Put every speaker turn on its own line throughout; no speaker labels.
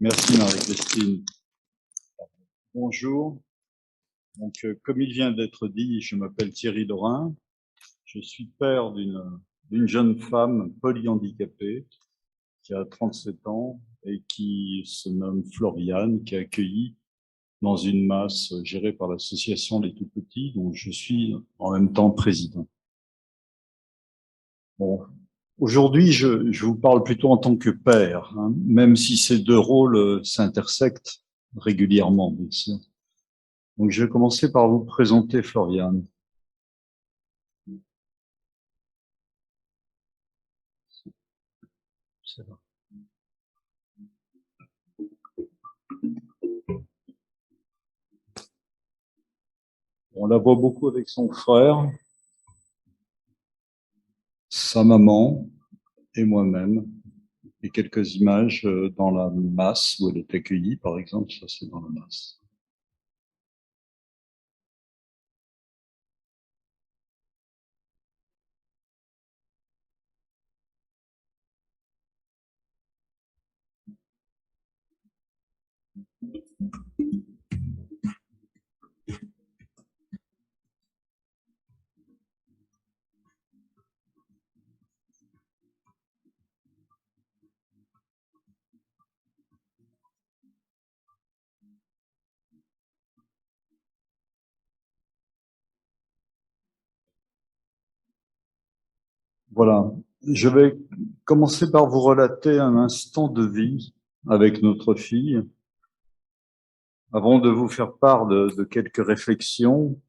Merci Marie-Christine. Bonjour. Donc, comme il vient d'être dit, je m'appelle Thierry Dorin. Je suis père d'une jeune femme polyhandicapée qui a 37 ans et qui se nomme Floriane, qui est accueillie dans une masse gérée par l'association Les Tout-Petits, dont je suis en même temps président. Bon, aujourd'hui, je vous parle plutôt en tant que père, hein, même si ces deux rôles s'intersectent régulièrement, bien sûr. Donc, je vais commencer par vous présenter Floriane. On la voit beaucoup avec son frère, sa maman et moi-même, et quelques images dans la masse où elle est accueillie, par exemple, ça c'est dans la masse. Voilà, je vais commencer par vous relater un instant de vie avec notre fille, avant de vous faire part de quelques réflexions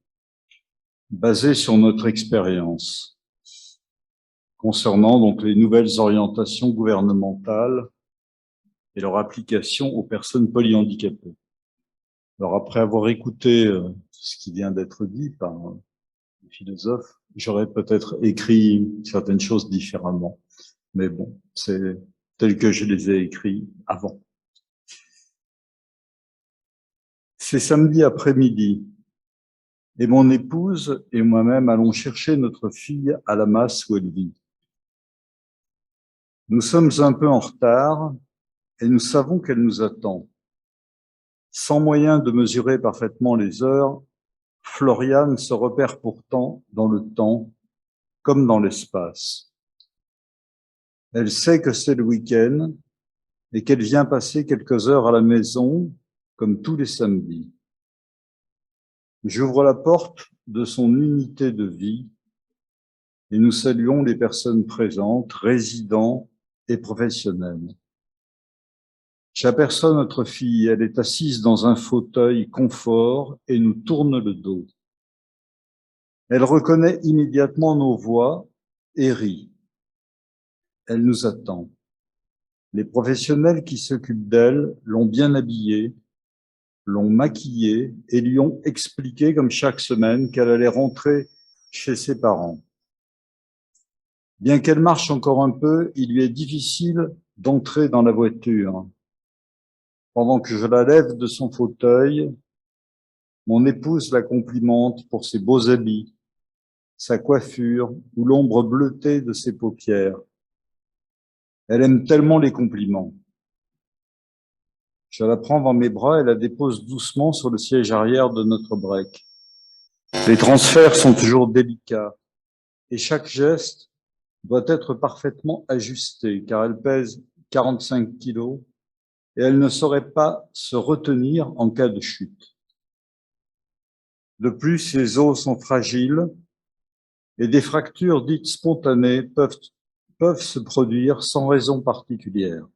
basées sur notre expérience concernant donc les nouvelles orientations gouvernementales et leur application aux personnes polyhandicapées. Alors après avoir écouté ce qui vient d'être dit par le philosophe, j'aurais peut-être écrit certaines choses différemment. Mais bon, c'est tel que je les ai écrits avant. C'est samedi après-midi et mon épouse et moi-même allons chercher notre fille à la masse où elle vit. Nous sommes un peu en retard et nous savons qu'elle nous attend. Sans moyen de mesurer parfaitement les heures, Floriane se repère pourtant dans le temps comme dans l'espace. Elle sait que c'est le week-end et qu'elle vient passer quelques heures à la maison, comme tous les samedis. J'ouvre la porte de son unité de vie et nous saluons les personnes présentes, résidents et professionnels. J'aperçois notre fille, elle est assise dans un fauteuil confort et nous tourne le dos. Elle reconnaît immédiatement nos voix et rit. Elle nous attend. Les professionnels qui s'occupent d'elle l'ont bien habillée, l'ont maquillée et lui ont expliqué, comme chaque semaine, qu'elle allait rentrer chez ses parents. Bien qu'elle marche encore un peu, il lui est difficile d'entrer dans la voiture. Pendant que je la lève de son fauteuil, mon épouse la complimente pour ses beaux habits, sa coiffure ou l'ombre bleutée de ses paupières. Elle aime tellement les compliments. Je la prends dans mes bras et la dépose doucement sur le siège arrière de notre break. Les transferts sont toujours délicats et chaque geste doit être parfaitement ajusté car elle pèse 45 kilos et elle ne saurait pas se retenir en cas de chute. De plus, ses os sont fragiles et des fractures dites spontanées peuvent se produire sans raison particulière.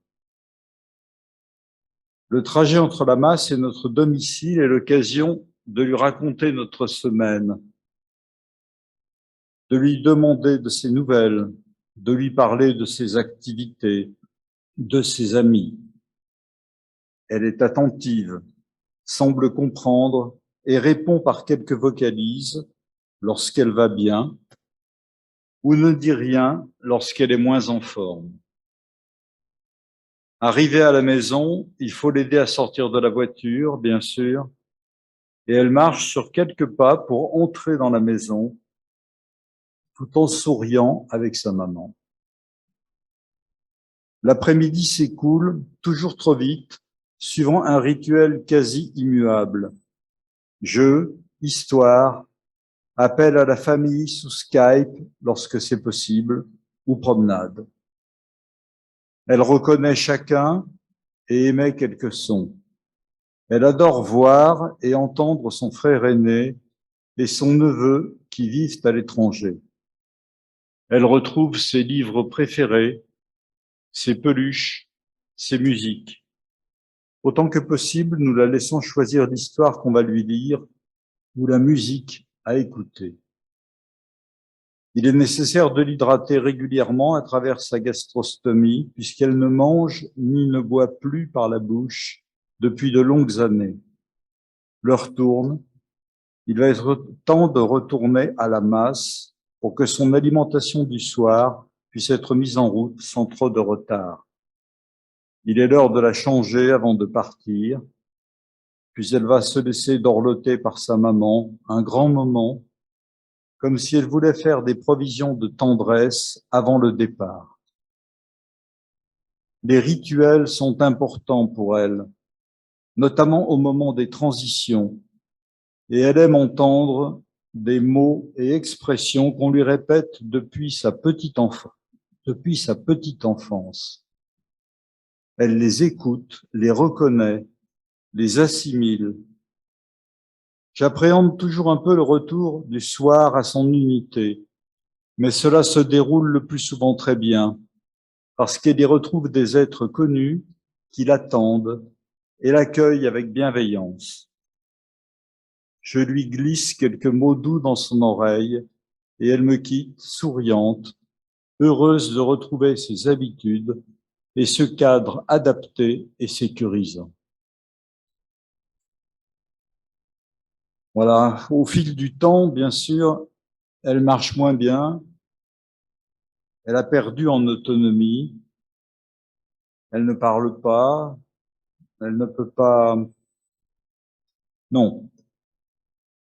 Le trajet entre la masse et notre domicile est l'occasion de lui raconter notre semaine, de lui demander de ses nouvelles, de lui parler de ses activités, de ses amis. Elle est attentive, semble comprendre et répond par quelques vocalises lorsqu'elle va bien ou ne dit rien lorsqu'elle est moins en forme. Arrivée à la maison, il faut l'aider à sortir de la voiture, bien sûr, et elle marche sur quelques pas pour entrer dans la maison tout en souriant avec sa maman. L'après-midi s'écoule toujours trop vite suivant un rituel quasi immuable. Jeux, histoire, appel à la famille sous Skype lorsque c'est possible, ou promenade. Elle reconnaît chacun et émet quelques sons. Elle adore voir et entendre son frère aîné et son neveu qui vivent à l'étranger. Elle retrouve ses livres préférés, ses peluches, ses musiques. Autant que possible, nous la laissons choisir l'histoire qu'on va lui lire ou la musique à écouter. Il est nécessaire de l'hydrater régulièrement à travers sa gastrostomie, puisqu'elle ne mange ni ne boit plus par la bouche depuis de longues années. L'heure tourne, il va être temps de retourner à la masse pour que son alimentation du soir puisse être mise en route sans trop de retard. Il est l'heure de la changer avant de partir, puis elle va se laisser dorloter par sa maman un grand moment, comme si elle voulait faire des provisions de tendresse avant le départ. Les rituels sont importants pour elle, notamment au moment des transitions, et elle aime entendre des mots et expressions qu'on lui répète depuis sa petite enfance. Elle les écoute, les reconnaît, les assimile. J'appréhende toujours un peu le retour du soir à son unité, mais cela se déroule le plus souvent très bien, parce qu'elle y retrouve des êtres connus qui l'attendent et l'accueillent avec bienveillance. Je lui glisse quelques mots doux dans son oreille et elle me quitte, souriante, heureuse de retrouver ses habitudes et ce cadre adapté et sécurisant. Voilà, au fil du temps, bien sûr, elle marche moins bien, elle a perdu en autonomie, elle ne parle pas, elle ne peut pas... Non,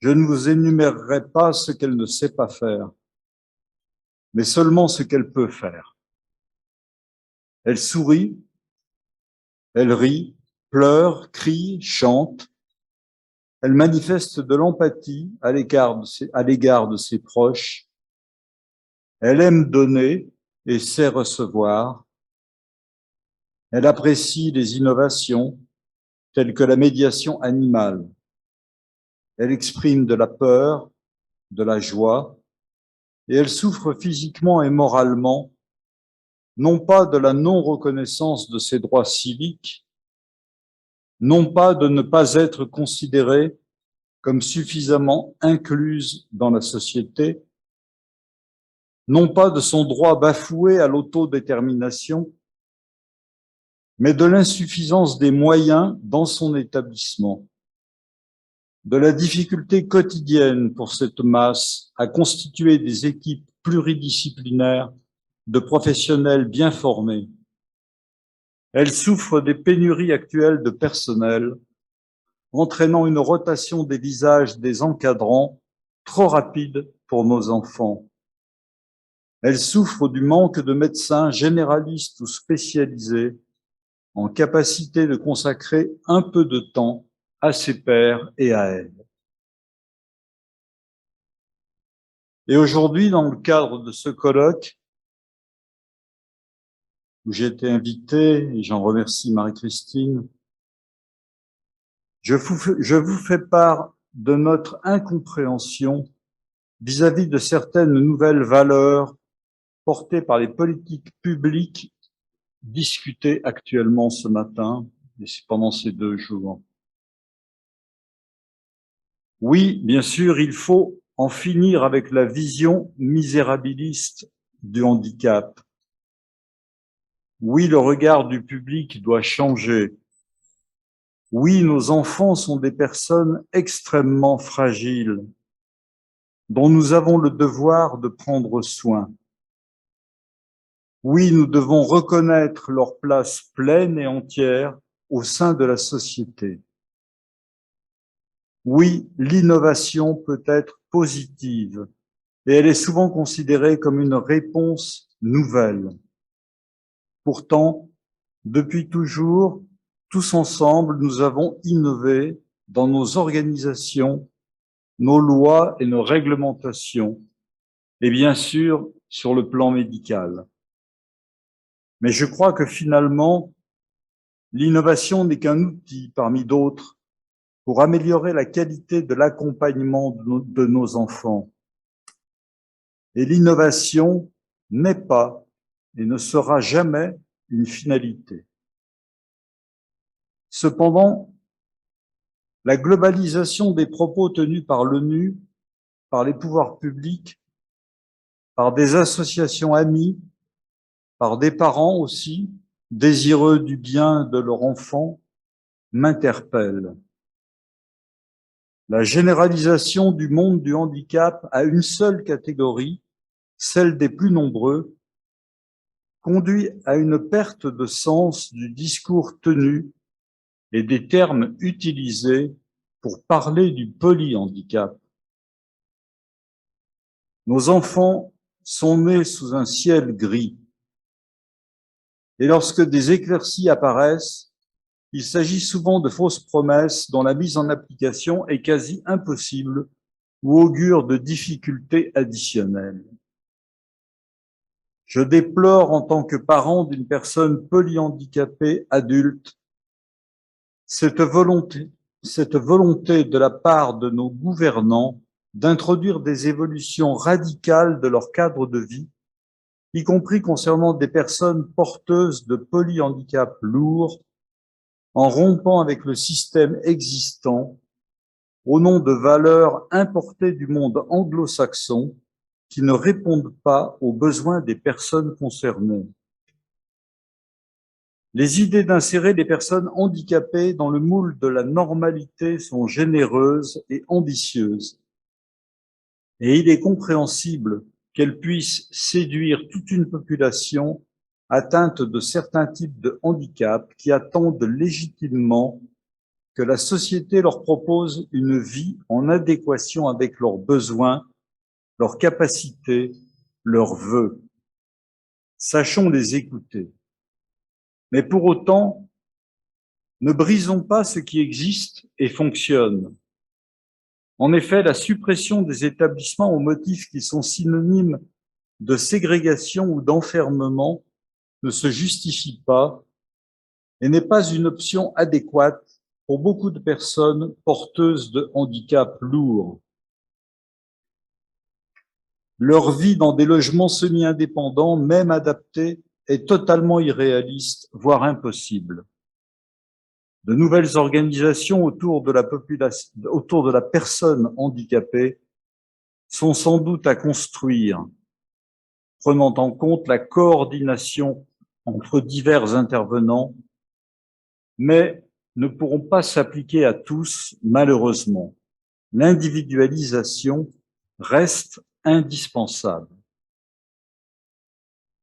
je ne vous énumérerai pas ce qu'elle ne sait pas faire, mais seulement ce qu'elle peut faire. Elle sourit, elle rit, pleure, crie, chante. Elle manifeste de l'empathie à l'égard de ses proches. Elle aime donner et sait recevoir. Elle apprécie les innovations telles que la médiation animale. Elle exprime de la peur, de la joie, et elle souffre physiquement et moralement, non pas de la non-reconnaissance de ses droits civiques, non pas de ne pas être considérée comme suffisamment incluse dans la société, non pas de son droit bafoué à l'autodétermination, mais de l'insuffisance des moyens dans son établissement, de la difficulté quotidienne pour cette masse à constituer des équipes pluridisciplinaires de professionnels bien formés. Elle souffre des pénuries actuelles de personnel, entraînant une rotation des visages des encadrants trop rapide pour nos enfants. Elle souffre du manque de médecins généralistes ou spécialisés en capacité de consacrer un peu de temps à ses pairs et à elle. Et aujourd'hui, dans le cadre de ce colloque, où j'ai été invité, et j'en remercie Marie-Christine, je vous fais part de notre incompréhension vis-à-vis de certaines nouvelles valeurs portées par les politiques publiques discutées actuellement ce matin et pendant ces 2 jours. Oui, bien sûr, il faut en finir avec la vision misérabiliste du handicap. Oui, le regard du public doit changer. Oui, nos enfants sont des personnes extrêmement fragiles, dont nous avons le devoir de prendre soin. Oui, nous devons reconnaître leur place pleine et entière au sein de la société. Oui, l'innovation peut être positive et elle est souvent considérée comme une réponse nouvelle. Pourtant, depuis toujours, tous ensemble, nous avons innové dans nos organisations, nos lois et nos réglementations, et bien sûr sur le plan médical. Mais je crois que finalement, l'innovation n'est qu'un outil parmi d'autres pour améliorer la qualité de l'accompagnement de nos enfants. Et l'innovation n'est pas et ne sera jamais une finalité. Cependant, la globalisation des propos tenus par l'ONU, par les pouvoirs publics, par des associations amies, par des parents aussi, désireux du bien de leur enfant, m'interpelle. La généralisation du monde du handicap à une seule catégorie, celle des plus nombreux, conduit à une perte de sens du discours tenu et des termes utilisés pour parler du polyhandicap. Nos enfants sont nés sous un ciel gris. Et lorsque des éclaircies apparaissent, il s'agit souvent de fausses promesses dont la mise en application est quasi impossible ou augure de difficultés additionnelles. Je déplore en tant que parent d'une personne polyhandicapée adulte cette volonté de la part de nos gouvernants d'introduire des évolutions radicales de leur cadre de vie, y compris concernant des personnes porteuses de polyhandicap lourd, en rompant avec le système existant au nom de valeurs importées du monde anglo-saxon qui ne répondent pas aux besoins des personnes concernées. Les idées d'insérer les personnes handicapées dans le moule de la normalité sont généreuses et ambitieuses. Et il est compréhensible qu'elles puissent séduire toute une population atteinte de certains types de handicap qui attendent légitimement que la société leur propose une vie en adéquation avec leurs besoins, leurs capacités, leurs vœux. Sachons les écouter. Mais pour autant, ne brisons pas ce qui existe et fonctionne. En effet, la suppression des établissements au motif qu'ils sont synonymes de ségrégation ou d'enfermement ne se justifie pas et n'est pas une option adéquate pour beaucoup de personnes porteuses de handicap lourds. Leur vie dans des logements semi-indépendants, même adaptés, est totalement irréaliste, voire impossible. De nouvelles organisations autour de la personne handicapée sont sans doute à construire, prenant en compte la coordination entre divers intervenants, mais ne pourront pas s'appliquer à tous, malheureusement. L'individualisation reste indispensable.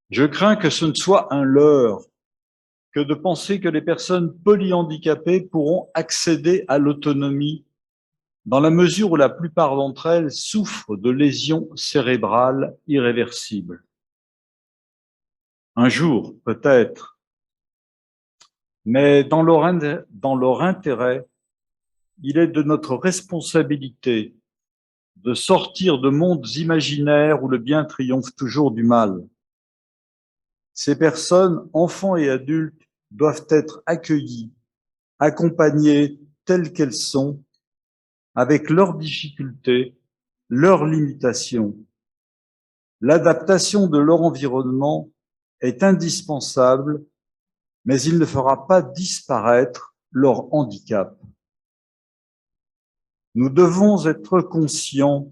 Je crains que ce ne soit un leurre que de penser que les personnes polyhandicapées pourront accéder à l'autonomie dans la mesure où la plupart d'entre elles souffrent de lésions cérébrales irréversibles. Un jour, peut-être, mais dans leur intérêt, il est de notre responsabilité de sortir de mondes imaginaires où le bien triomphe toujours du mal. Ces personnes, enfants et adultes, doivent être accueillies, accompagnées telles qu'elles sont, avec leurs difficultés, leurs limitations. L'adaptation de leur environnement est indispensable, mais il ne fera pas disparaître leur handicap. Nous devons être conscients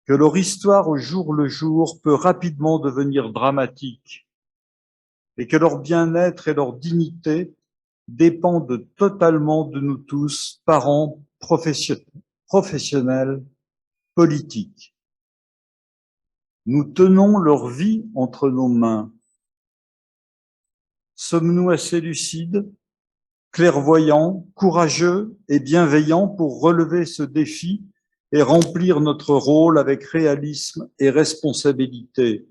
que leur histoire au jour le jour peut rapidement devenir dramatique et que leur bien-être et leur dignité dépendent totalement de nous tous, parents, professionnels, politiques. Nous tenons leur vie entre nos mains. Sommes-nous assez lucides, clairvoyants, courageux et bienveillants pour relever ce défi et remplir notre rôle avec réalisme et responsabilité?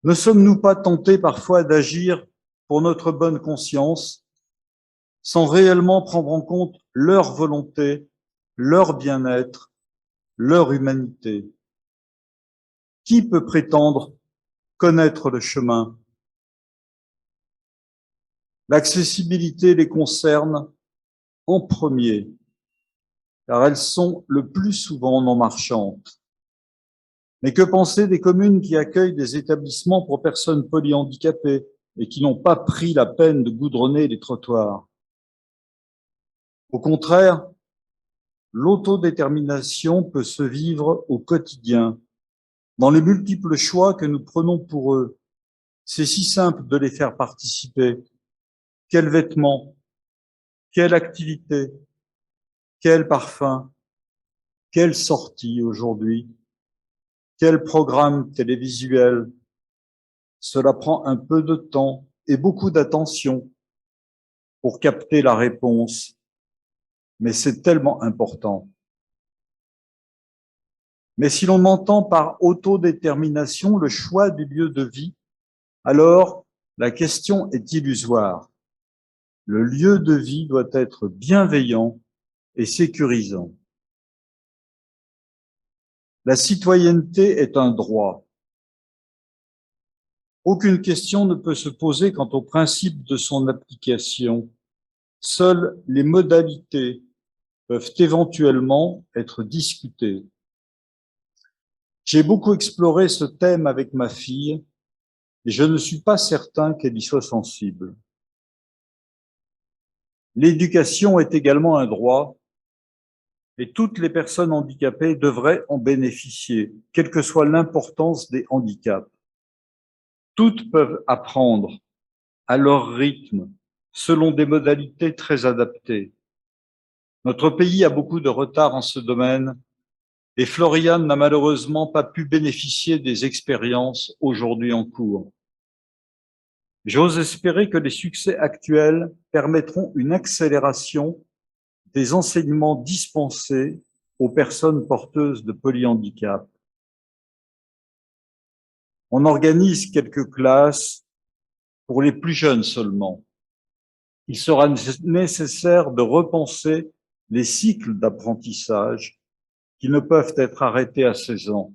Ne sommes-nous pas tentés parfois d'agir pour notre bonne conscience, sans réellement prendre en compte leur volonté, leur bien-être, leur humanité. Qui peut prétendre connaître le chemin? L'accessibilité les concerne en premier, car elles sont le plus souvent non marchandes. Mais que penser des communes qui accueillent des établissements pour personnes polyhandicapées et qui n'ont pas pris la peine de goudronner les trottoirs? Au contraire, l'autodétermination peut se vivre au quotidien, dans les multiples choix que nous prenons pour eux. C'est si simple de les faire participer. Quels vêtements, quelle activité, quel parfum, quelle sortie aujourd'hui, quel programme télévisuel. Cela prend un peu de temps et beaucoup d'attention pour capter la réponse, mais c'est tellement important. Mais si l'on entend par autodétermination le choix du lieu de vie, alors la question est illusoire. Le lieu de vie doit être bienveillant et sécurisant. La citoyenneté est un droit. Aucune question ne peut se poser quant au principe de son application. Seules les modalités peuvent éventuellement être discutées. J'ai beaucoup exploré ce thème avec ma fille et je ne suis pas certain qu'elle y soit sensible. L'éducation est également un droit et toutes les personnes handicapées devraient en bénéficier, quelle que soit l'importance des handicaps. Toutes peuvent apprendre à leur rythme, selon des modalités très adaptées. Notre pays a beaucoup de retard en ce domaine et Floriane n'a malheureusement pas pu bénéficier des expériences aujourd'hui en cours. J'ose espérer que les succès actuels permettront une accélération des enseignements dispensés aux personnes porteuses de polyhandicap. On organise quelques classes pour les plus jeunes seulement. Il sera nécessaire de repenser les cycles d'apprentissage qui ne peuvent être arrêtés à 16 ans.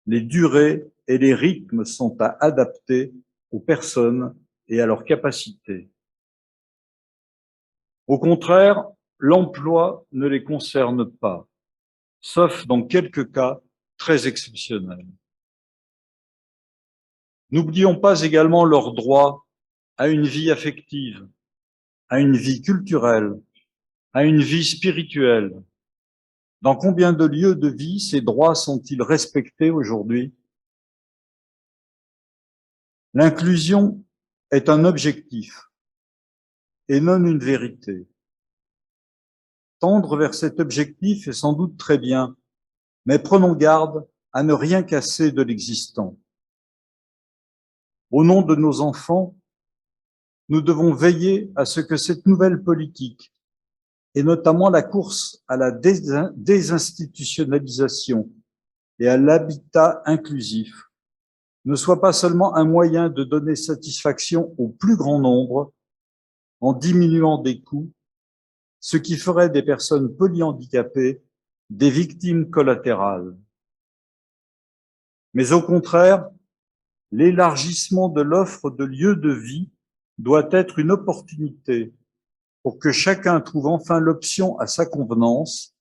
Les durées et les rythmes sont à adapter aux personnes et à leurs capacités. Au contraire, l'emploi ne les concerne pas, sauf dans quelques cas très exceptionnels. N'oublions pas également leur droit à une vie affective, à une vie culturelle, à une vie spirituelle. Dans combien de lieux de vie ces droits sont-ils respectés aujourd'hui? L'inclusion est un objectif et non une vérité. Tendre vers cet objectif est sans doute très bien, mais prenons garde à ne rien casser de l'existant. Au nom de nos enfants, nous devons veiller à ce que cette nouvelle politique, et notamment la course à la désinstitutionnalisation et à l'habitat inclusif, ne soit pas seulement un moyen de donner satisfaction au plus grand nombre en diminuant des coûts, ce qui ferait des personnes polyhandicapées des victimes collatérales. Mais au contraire, l'élargissement de l'offre de lieux de vie doit être une opportunité pour que chacun trouve enfin l'option à sa convenance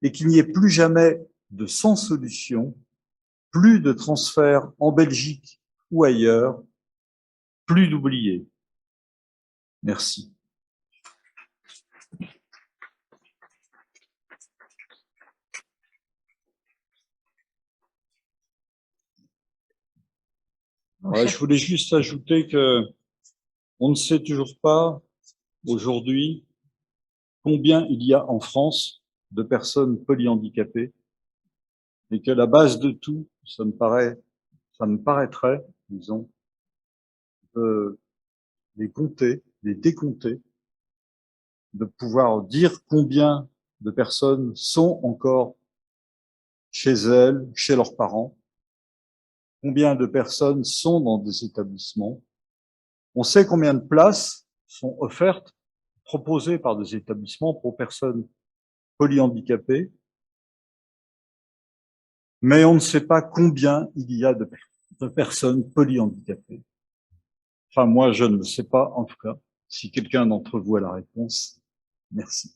et qu'il n'y ait plus jamais de sans solution, plus de transferts en Belgique ou ailleurs, plus d'oubliés. Merci. Ouais, je voulais juste ajouter que on ne sait toujours pas aujourd'hui combien il y a en France de personnes polyhandicapées et que la base de tout, ça me paraîtrait, disons, de les compter, les décompter, de pouvoir dire combien de personnes sont encore chez elles, chez leurs parents, combien de personnes sont dans des établissements. On sait combien de places sont offertes, proposés par des établissements pour personnes polyhandicapées, mais on ne sait pas combien il y a de personnes polyhandicapées. Enfin, moi, je ne le sais pas, en tout cas. Si quelqu'un d'entre vous a la réponse, merci.